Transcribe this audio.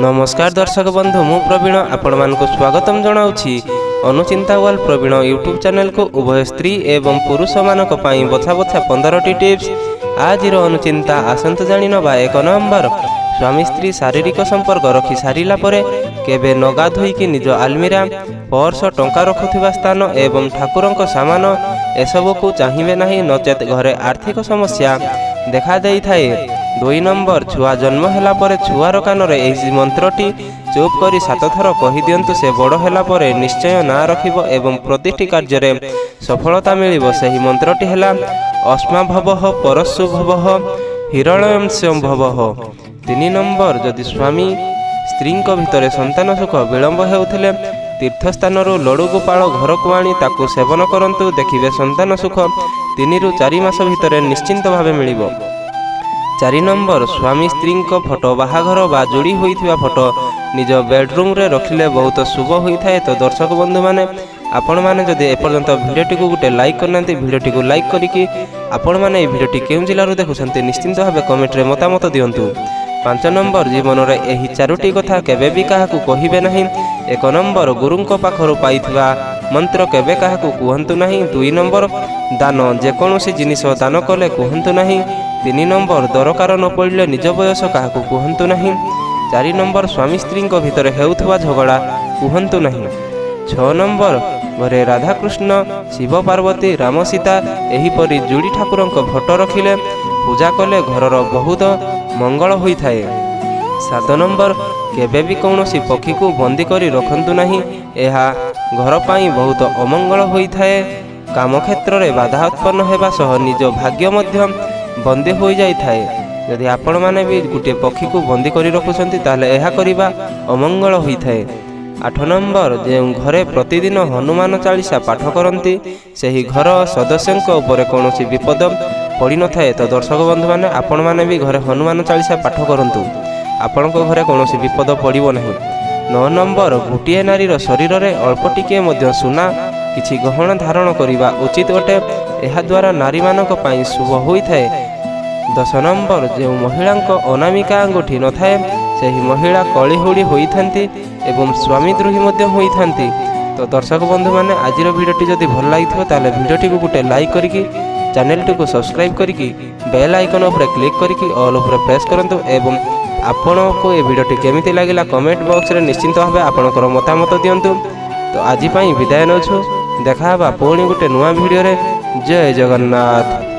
नमस्कार दर्शक बंधु मु प्रवीण आपण मानक स्वागतम जनाऊँगी अनुचिंता वर्ल्ड प्रवीण यूट्यूब चैनल को उभय स्त्री एवं पुरुष मानक पई बछा बछा 15टी टिप्स आज अनुचिंता आसंतु जानि नबा। 1 नंबर स्वामी स्त्री शारीरिक संपर्क रखी सारिला परे केबे नगा धोईकी निज आलमीरा पर्स टंका रखुथिबा स्थान एवं ठाकुरंक सामान एसबू को चाहिए नहीं, नचेत घरे आर्थिक समस्या देखा देई थाए। 2 नंबर छुआ जन्म हैला परे छुआर कानरे एही मंत्रटी चुप करी 7 थर कहि दियंतु, से बड़ हैला परे निश्चय ना रखिबो एवं प्रतिटी कार्य सफलता मिलिबो। सही मंत्रटी हैला अस्मा भवः परस्सु भवः हिरण्यंशं भवः। 3 नंबर जदि स्वामी स्त्री भितर संतान सुख विलंब हेउथिले तीर्थस्थानरू लडू गोपाल घर को आनी ताकू सेवन करंतु, देखिबे संतान सुख 3 ରୁ 4 मास भितर निश्चिंत भावे मिलिबो। 4 नंबर स्वामी स्त्री फोटो बाहाघर बा जोड़ी होइथिबा फोटो निज बेडरूम रे रखिले बहुत शुभ होता है। तो दर्शक बंधु माने आपण माने जदि एपर्यंत भिडियोटी को गोटे लाइक करना, भिडियोटी को लाइक करिकी आपण माने भिडियोटी केउ जिल्लारू देखुछन्ते निश्चिंत भावे कमेंट रे मतामत दियंतु। 5 नंबर जीवन रे एही 4टी कथा केबे भी काहाकू कहिबे नहीं। 1 नंबर गुरुंको पाखरु पाइथिबा मंत्र केबे काहाकू कुहंतु नहीं। 2 नंबर दान जेकोसी जिनिस दान कले कुहंतु नहीं। 3 नंबर दरकार न पड़े निज बयस काहाकू कुहंतु नहीं। 4 नंबर स्वामी स्त्री भितर हेउथबा झगड़ा कुहंतु नहीं। 6 नंबर घरे राधाकृष्ण शिव पार्वती राम सीता एहीपरि जोड़ी ठाकुरंक फोटो रखिले पूजा कले घरर बहुत मंगल होता है। 7 नंबर केबे भी कौनसी पक्षी को बंदी करी रखंतु नहीं, एहा घर पाई बहुत अमंगल होता है। काम क्षेत्र में बाधा उत्पन्न होगा सह निज भाग्य मध्य बंदी हो जाए। यदि आपण माने भी गोटे पक्षी को बंदी करी रखुछंती ताले एहा करिबा अमंगल होता है। 8 नंबर जे घरे प्रतिदिन हनुमान चालीसा पाठ करती सही घर सदस्यों उपर कौन विपद पड़ न थाए। तो दर्शक बंधु मैंने आपण मैंने भी घरे हनुमान चालीसा पाठ करूँ, आपण घरे कौन विपद पड़ो नहीं। 9 नंबर गोटे नारीर शरीर में अल्प टिके मध्य सुना किछि गहना धारण करने उचित अटे, यह द्वारा नारी मानक पई शुभ होता है। 10 नंबर जो महिला अनामिका अंगूठी न थाए सही महिला कलिहुड़ी होइथांती एवं स्वामी द्रोही मध्य होइथांती। तो दर्शक बंधु मैंने आज भिडियोटी जदि भल लगी ताले भिडियोटी को गोटे लाइक करिकी चैनल टी को सब्सक्राइब करिकी बेल आइकन उपर क्लिक करिकी ऑल उपर प्रेस करंतु एवं आपण को ये भिडियोटी केमिति लागिला कमेंट बॉक्स रे निश्चिंत भावे आपनकर मतामत दियंतु। तो आज पई विदाय नउछु, देखा बा पुणी गोटे नुआ भिडियो रे। जय जगन्नाथ।